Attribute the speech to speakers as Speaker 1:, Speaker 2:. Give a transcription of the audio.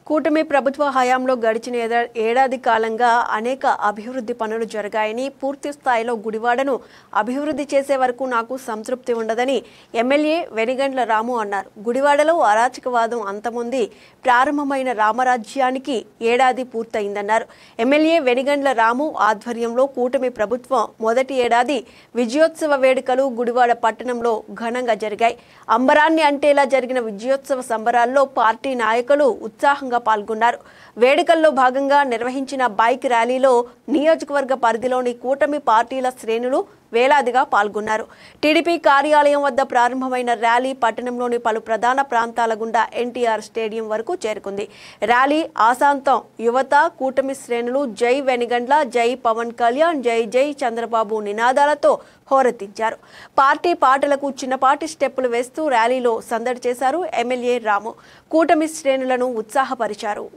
Speaker 1: కూటమి ప్రభుత్వ హయాంలో గడిచిన ఏడాది కాలంగా అనేక అభివృద్ధి పనులు జరిగాయని, పూర్తి స్థాయిలో గుడివాడను అభివృద్ధి చేసే వరకు నాకు సంతృప్తి ఉండదని ఎమ్మెల్యే వెనిగండ్ల రాము అన్నారు. గుడివాడలో అరాచకవాదం అంతమొంది ప్రారంభమైన రామరాజ్యానికి ఏడాది పూర్తయిందన్నారు. ఎమ్మెల్యే వెనిగండ్ల రాము ఆధ్వర్యంలో కూటమి ప్రభుత్వం మొదటి ఏడాది విజయోత్సవ వేడుకలు గుడివాడ పట్టణంలో ఘనంగా జరిగాయి. అంబరాన్ని అంటేలా జరిగిన విజయోత్సవ సంబరాల్లో పార్టీ నాయకులు ఉత్సాహంగా పాల్గొన్నారు. వేడుకల్లో భాగంగా నిర్వహించిన బైక్ ర్యాలీలో నియోజకవర్గ పరిధిలోని కూటమి పార్టీల శ్రేణులు వేలాదిగా పాల్గొన్నారు. టీడీపీ కార్యాలయం వద్ద ప్రారంభమైన ర్యాలీ పట్టణంలోని పలు ప్రధాన ప్రాంతాల గుండా ఎన్టీఆర్ స్టేడియం వరకు చేరుకుంది. ర్యాలీ ఆశాంతం యువత, కూటమి శ్రేణులు జై వెనిగండ్ల, జై పవన్ కళ్యాణ్, జై జై చంద్రబాబు నినాదాలతో హోరెత్తించారు. పార్టీ పాటలకు చిన్నపాటి స్టెప్పులు వేస్తూ ర్యాలీలో సందడి చేశారు. ఎమ్మెల్యే రాము కూటమి శ్రేణులను ఉత్సాహపరిచారు.